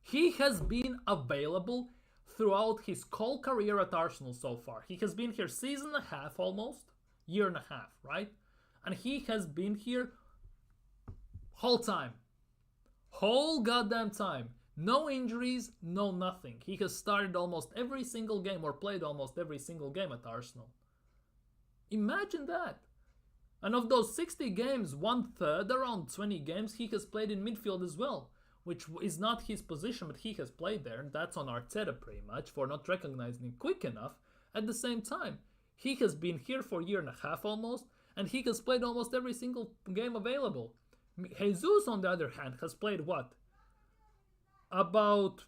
He has been available throughout his whole career at Arsenal so far. He has been here season and a half almost, year and a half, right? And he has been here whole time. Whole goddamn time. No injuries, no nothing. He has started almost every single game or played almost every single game at Arsenal. Imagine that. And of those 60 games, 1/3, around 20 games, he has played in midfield as well, which is not his position, but he has played there. And that's on Arteta pretty much for not recognizing him quick enough. At the same time, he has been here for a year and a half almost, and he has played almost every single game available. Jesus, on the other hand, has played what? About,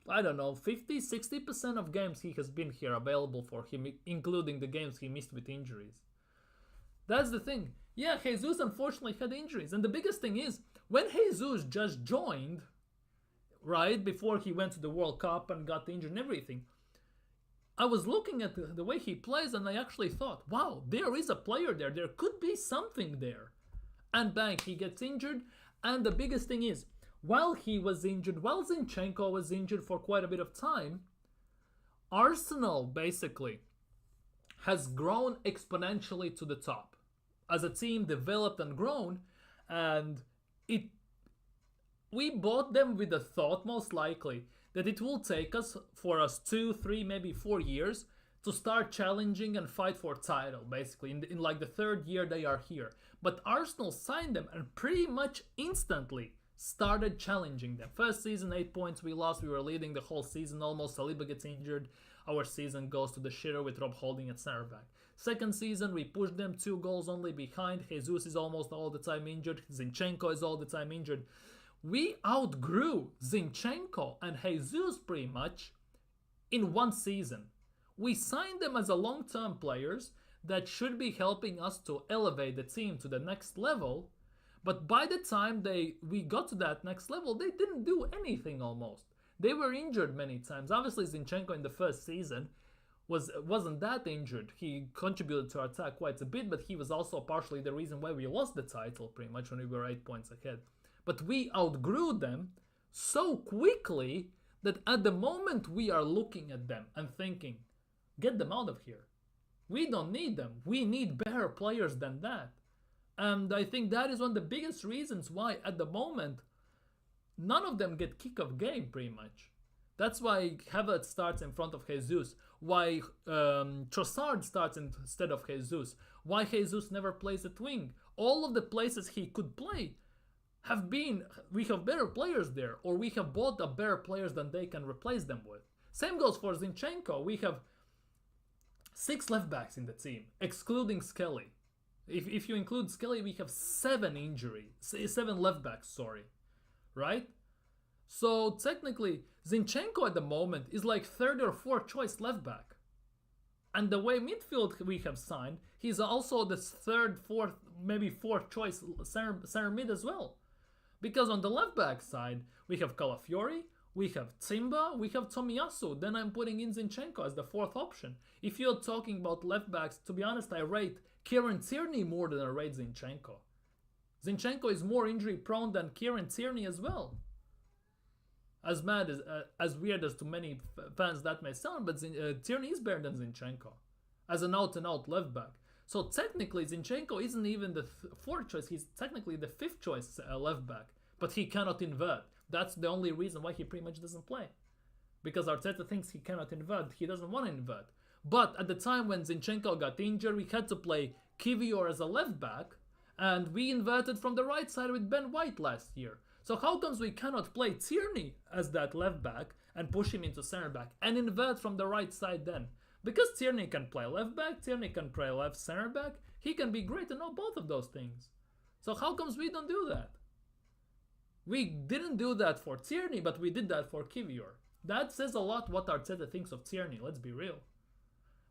I don't know, 50-60% of games he has been here available for him, including the games he missed with injuries. That's the thing. Yeah, Jesus unfortunately had injuries. And the biggest thing is, when Jesus just joined, right, before he went to the World Cup and got injured and everything, I was looking at the way he plays and I actually thought, wow, there is a player there. There could be something there. And bang, he gets injured. And the biggest thing is, while he was injured, while Zinchenko was injured for quite a bit of time, Arsenal basically has grown exponentially to the top. As a team developed and grown, and we bought them with the thought most likely that it will take us 2, 3, maybe 4 years to start challenging and fight for title, basically, in like the third year they are here. But Arsenal signed them and pretty much instantly started challenging them. First season, 8 points we lost. We were leading the whole season almost. Saliba gets injured. Our season goes to the shitter with Rob Holding at center back. Second season, we pushed them 2 goals only behind. Jesus is almost all the time injured. Zinchenko is all the time injured. We outgrew Zinchenko and Jesus pretty much in one season. We signed them as a long-term players that should be helping us to elevate the team to the next level. But by the time we got to that next level, they didn't do anything almost. They were injured many times. Obviously, Zinchenko in the first season wasn't that injured. He contributed to our attack quite a bit, but he was also partially the reason why we lost the title pretty much when we were 8 points ahead. But we outgrew them so quickly that at the moment we are looking at them and thinking, get them out of here. We don't need them. We need better players than that. And I think that is one of the biggest reasons why at the moment none of them get kick of game pretty much. That's why Havertz starts in front of Jesus, why Trossard starts instead of Jesus, why Jesus never plays at wing. All of the places he could play we have better players there, or we have bought up better players than they can replace them with. Same goes for Zinchenko. We have 6 left backs in the team, excluding Skelly. If you include Skelly, we have 7 left backs, right? So technically, Zinchenko at the moment is like 3rd or 4th choice left back. And the way midfield we have signed, he's also the 3rd, 4th, maybe 4th choice center mid as well. Because on the left back side, we have Calafiori, we have Timba, we have Tomiyasu. Then I'm putting in Zinchenko as the 4th option. If you're talking about left backs, to be honest, I rate Kieran Tierney more than I rate Zinchenko. Zinchenko is more injury prone than Kieran Tierney as well. As weird as to many fans that may sound, but Tierney is better than Zinchenko as an out-and-out left back. So technically, Zinchenko isn't even the 4th choice. He's technically the 5th choice left back, but he cannot invert. That's the only reason why he pretty much doesn't play. Because Arteta thinks he cannot invert. He doesn't want to invert. But at the time when Zinchenko got injured, we had to play Kivior as a left back, and we inverted from the right side with Ben White last year. So how comes we cannot play Tierney as that left back and push him into center back and invert from the right side then? Because Tierney can play left back, Tierney can play left center back, he can be great and know both of those things. So how comes we don't do that? We didn't do that for Tierney, but we did that for Kivior. That says a lot what Arteta thinks of Tierney, let's be real.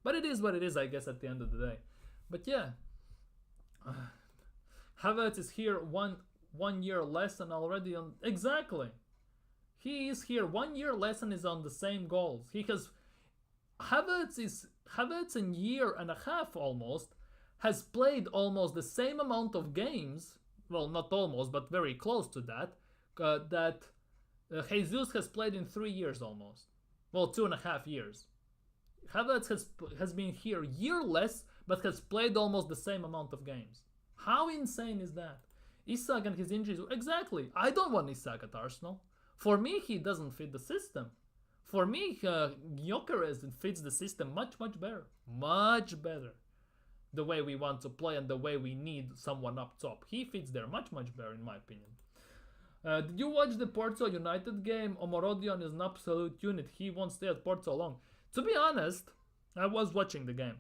But it is what it is, I guess, at the end of the day. But yeah, Havertz is here one year less and already on... Exactly. He is here 1 year less and is on the same goals. He has Havertz in year and a half almost has played almost the same amount of games. Well, not almost, but very close to that. Jesus has played in 3 years almost. Well, 2.5 years. Havertz has been here year less, but has played almost the same amount of games. How insane is that? Isak and his injuries. Exactly. I don't want Isak at Arsenal. For me, he doesn't fit the system. For me, Gyökeres fits the system much, much better. Much better. The way we want to play and the way we need someone up top. He fits there much, much better in my opinion. Did you watch the Porto United game? Omorodion is an absolute unit. He won't stay at Porto long. To be honest, I was watching the game.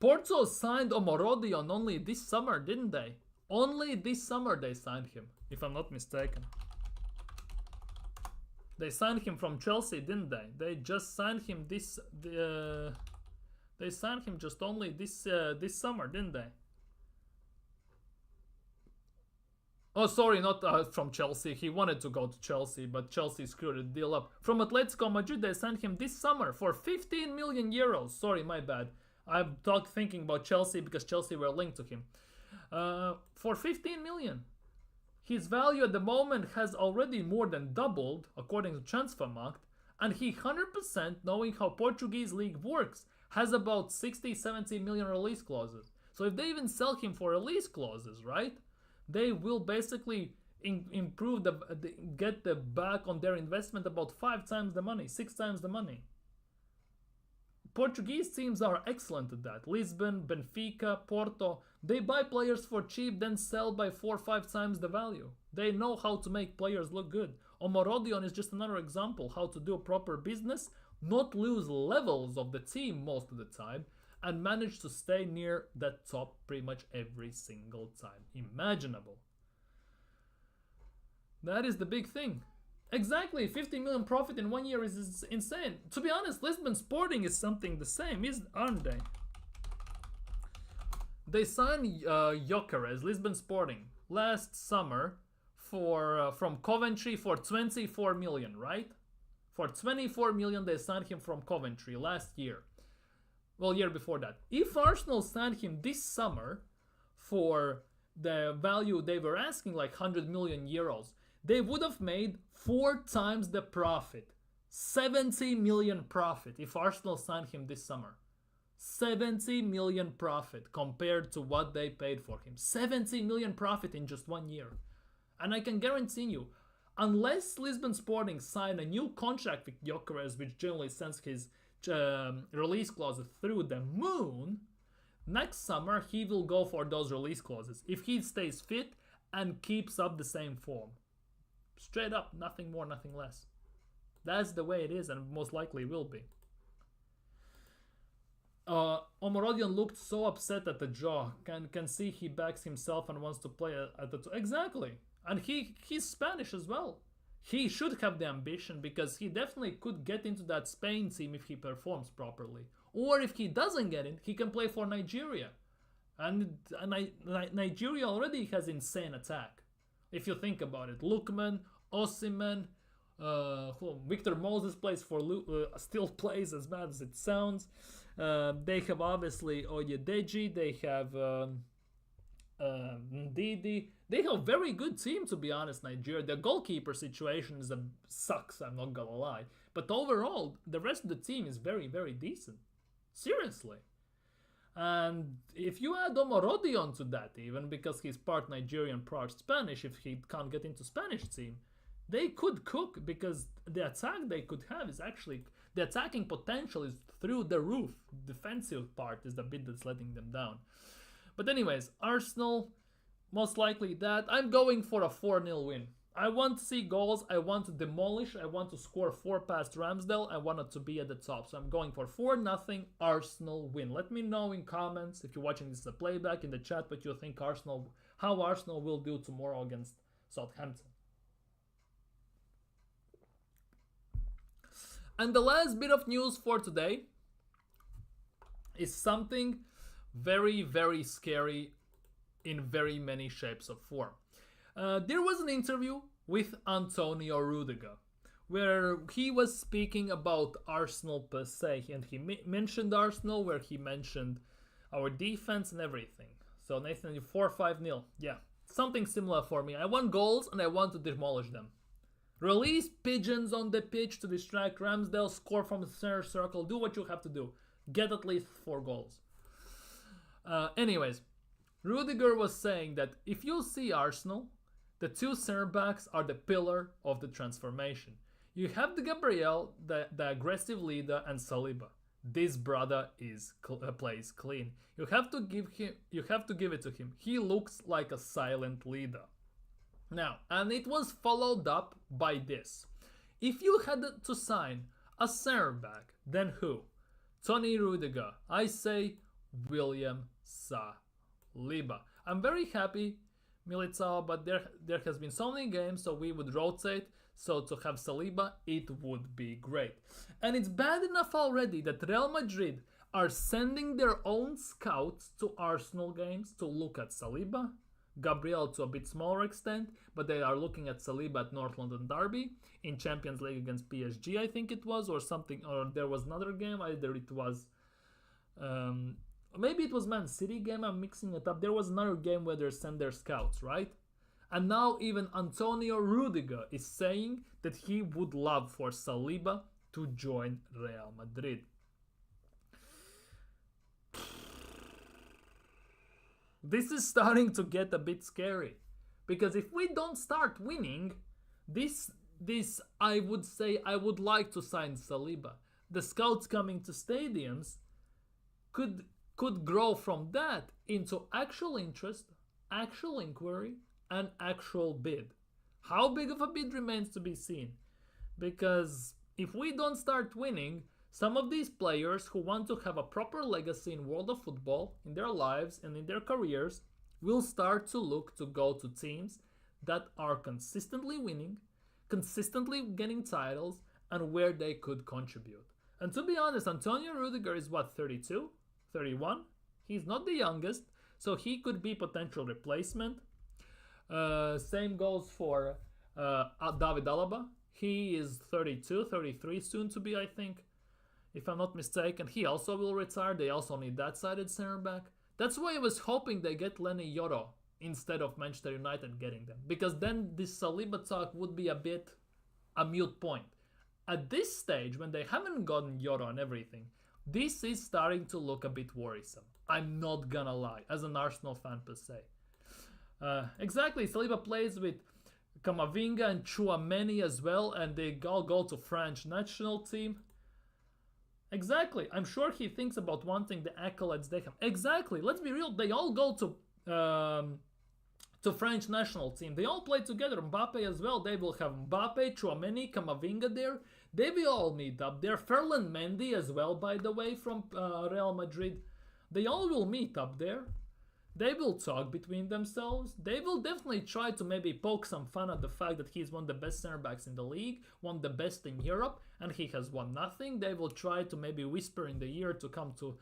Porto signed Omorodion only this summer, didn't they? Only this summer they signed him, if I'm not mistaken. They signed him from Chelsea, didn't they? They just signed him they signed him just only this summer, didn't they? Oh, sorry, not from Chelsea. He wanted to go to Chelsea, but Chelsea screwed the deal up. From Atletico Madrid, they signed him this summer for 15 million euros. Sorry, my bad. I'm thinking about Chelsea because Chelsea were linked to him. For 15 million. His value at the moment has already more than doubled, according to Transfermarkt, and he 100%, knowing how Portuguese league works, has about 60-70 million release clauses. So if they even sell him for release clauses, right, they will basically improve get the back on their investment about 5 times the money, 6 times the money. Portuguese teams are excellent at that. Lisbon, Benfica, Porto, they buy players for cheap, then sell by 4 or 5 times the value. They know how to make players look good. Omorodion is just another example how to do proper business, not lose levels of the team most of the time, and manage to stay near that top pretty much every single time imaginable. That is the big thing. Exactly, 50 million profit in 1 year is insane. To be honest, Lisbon Sporting is something the same, aren't they? They signed Gyökeres, Lisbon Sporting, last summer from Coventry for 24 million, right? For 24 million they signed him from Coventry last year. Well, year before that. If Arsenal signed him this summer for the value they were asking, like 100 million euros, they would have made 4 times the profit. 70 million profit if Arsenal signed him this summer. 70 million profit compared to what they paid for him. 70 million profit in just 1 year. And I can guarantee you, unless Lisbon Sporting sign a new contract with Gyökeres, which generally sends his release clauses through the moon, next summer he will go for those release clauses if he stays fit and keeps up the same form. Straight up, nothing more, nothing less. That's the way it is, and most likely will be. Omorodion looked so upset at the draw. Can see he backs himself and wants to play at the exactly. And he's Spanish as well. He should have the ambition because he definitely could get into that Spain team if he performs properly. Or if he doesn't get in, he can play for Nigeria. And Nigeria already has insane attack. If you think about it, Lookman, Osimhen, Victor Moses plays for still plays as bad as it sounds. They have obviously Oyedeji, they have Ndidi. They have a very good team, to be honest, Nigeria. The goalkeeper situation sucks, I'm not gonna lie. But overall, the rest of the team is very, very decent. Seriously. And if you add Omorodion to that, even because he's part Nigerian, part Spanish, if he can't get into Spanish team, they could cook, because the attack they could have is actually, the attacking potential is through the roof. Defensive part is the bit that's letting them down. But anyways, Arsenal, most likely that. I'm going for a 4-0 win. I want to see goals. I want to demolish. I want to score 4 past Ramsdale. I want it to be at the top. So I'm going for 4-0 Arsenal win. Let me know in comments, if you're watching this as a playback, in the chat, what you think how Arsenal will do tomorrow against Southampton. And the last bit of news for today is something very, very scary in very many shapes of form. There was an interview with Antonio Rudiger, where he was speaking about Arsenal per se, and he mentioned Arsenal, where he mentioned our defense and everything. So Nathan, you 4-5-0. Yeah, something similar for me. I want goals and I want to demolish them. Release pigeons on the pitch to distract Ramsdale, score from the center circle, do what you have to do. Get at least 4 goals. Anyways, Rudiger was saying that if you see Arsenal, the 2 center backs are the pillar of the transformation. You have the Gabriel, the aggressive leader, and Saliba. This brother plays clean. You have to give it to him. He looks like a silent leader. Now, and it was followed up by this. If you had to sign a center back, then who? Tony Rudiger. I say William Saliba. I'm very happy, Militao, but there has been so many games, so we would rotate. So to have Saliba, it would be great. And it's bad enough already that Real Madrid are sending their own scouts to Arsenal games to look at Saliba. Gabriel to a bit smaller extent, but they are looking at Saliba at North London Derby in Champions League against PSG, I think it was, or something, or there was another game, either it was maybe it was Man City game, I'm mixing it up. There was another game where they sent their scouts, right? And now even Antonio Rudiger is saying that he would love for Saliba to join Real Madrid. This is starting to get a bit scary, because if we don't start winning, this I would say I would like to sign Saliba. The scouts coming to stadiums could grow from that into actual interest, actual inquiry, and actual bid. How big of a bid remains to be seen, because if we don't start winning, some of these players who want to have a proper legacy in world of football, in their lives and in their careers, will start to look to go to teams that are consistently winning, consistently getting titles, and where they could contribute. And to be honest, Antonio Rudiger is what, 32? 31? He's not the youngest, so he could be potential replacement. Same goes for David Alaba. He is 32, 33 soon to be, I think, if I'm not mistaken. He also will retire. They also need that sided center back. That's why I was hoping they get Lenny Yoro instead of Manchester United getting them, because then this Saliba talk would be a mute point. At this stage, when they haven't gotten Yoro and everything, this is starting to look a bit worrisome. I'm not gonna lie, as an Arsenal fan per se. Exactly, Saliba plays with Camavinga and Chouameni as well, and they all go to French national team. Exactly, I'm sure he thinks about wanting the accolades they have. Exactly, let's be real, they all go to French national team. They all play together. Mbappe as well. They will have Mbappe, Chouameni, Camavinga there. They will all meet up there. Ferland Mendy as well, by the way, from Real Madrid. They all will meet up there. They will talk between themselves. They will definitely try to maybe poke some fun at the fact that he's one of the best center backs in the league, one of the best in Europe, and he has won nothing. They will try to maybe whisper in the ear to come to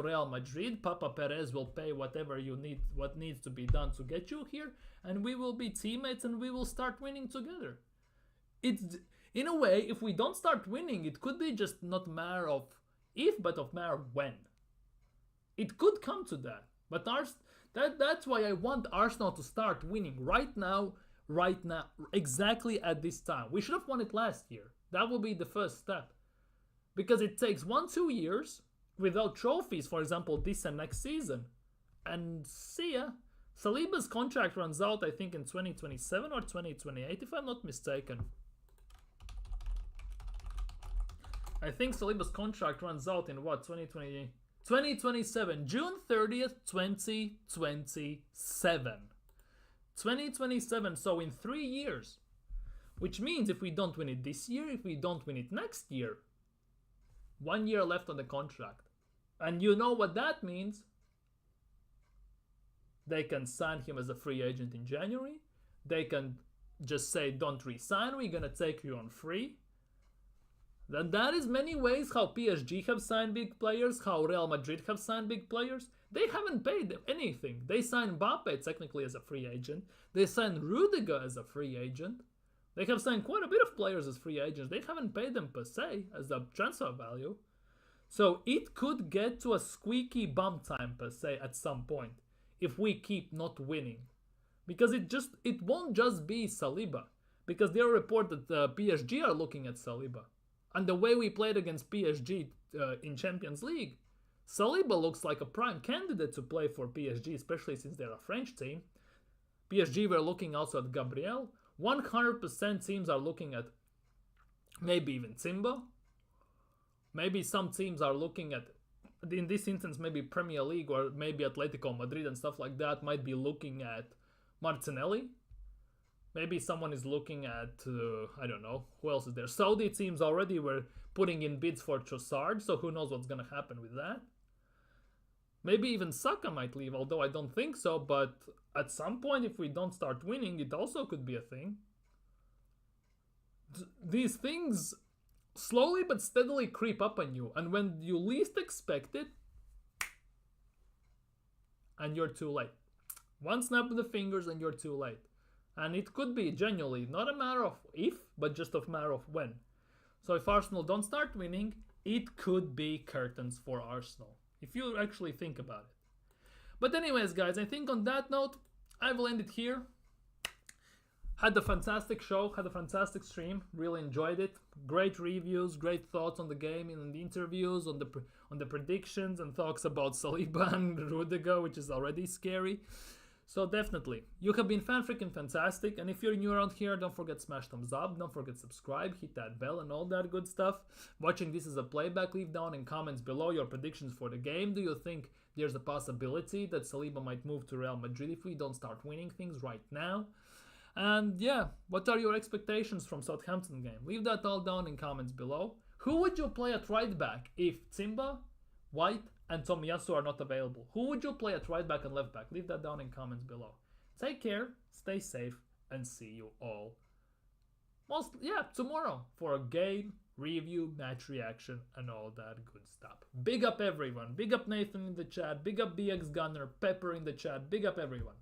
Real Madrid. Papa Perez will pay whatever you need, what needs to be done to get you here, and we will be teammates and we will start winning together. It's, in a way, if we don't start winning, it could be just not a matter of if, but of matter of when. It could come to that. But that's why I want Arsenal to start winning right now, exactly at this time. We should have won it last year. That will be the first step. Because it takes 1-2 years without trophies, for example, this and next season. And see ya. Saliba's contract runs out, I think, in 2027 or 2028, if I'm not mistaken. I think Saliba's contract runs out in what, 2027, June 30th, 2027. 2027, so in 3 years. Which means if we don't win it this year, if we don't win it next year, 1 year left on the contract. And you know what that means? They can sign him as a free agent in January. They can just say, don't resign, we're gonna take you on free. That is many ways how PSG have signed big players, how Real Madrid have signed big players. They haven't paid them anything. They signed Mbappe technically as a free agent. They signed Rudiger as a free agent. They have signed quite a bit of players as free agents. They haven't paid them per se as a transfer value. So it could get to a squeaky bum time per se at some point if we keep not winning. Because it won't just be Saliba. Because there are reports that PSG are looking at Saliba. And the way we played against PSG in Champions League, Saliba looks like a prime candidate to play for PSG, especially since they're a French team. PSG were looking also at Gabriel. 100% teams are looking at maybe even Timber. Maybe some teams are looking at, in this instance, maybe Premier League or maybe Atletico Madrid and stuff like that might be looking at Martinelli. Maybe someone is looking at, I don't know, who else is there? Saudi teams already were putting in bids for Trossard, so who knows what's going to happen with that. Maybe even Saka might leave, although I don't think so, but at some point if we don't start winning, it also could be a thing. These things slowly but steadily creep up on you, and when you least expect it, and you're too late. One snap of the fingers and you're too late. And it could be genuinely not a matter of if, but just a matter of when. So if Arsenal don't start winning, it could be curtains for Arsenal, if you actually think about it. But anyways, guys, I think on that note, I will end it here. Had a fantastic show, had a fantastic stream, really enjoyed it. Great reviews, great thoughts on the game and on the interviews, on the predictions and talks about Saliba and Rudiger, which is already scary. So definitely, you have been freaking fantastic, and if you're new around here, don't forget smash thumbs up, don't forget subscribe, hit that bell and all that good stuff. Watching this as a playback, leave down in comments below your predictions for the game. Do you think there's a possibility that Saliba might move to Real Madrid if we don't start winning things right now? And yeah, what are your expectations from Southampton game? Leave that all down in comments below. Who would you play at right back if Timber, White, and Tomiyasu are not available? Who would you play at right back and left back? Leave that down in comments below. Take care, stay safe, and see you all tomorrow for a game review, match reaction, and all that good stuff. Big up everyone. Big up Nathan in the chat. Big up BX Gunner, Pepper in the chat. Big up everyone.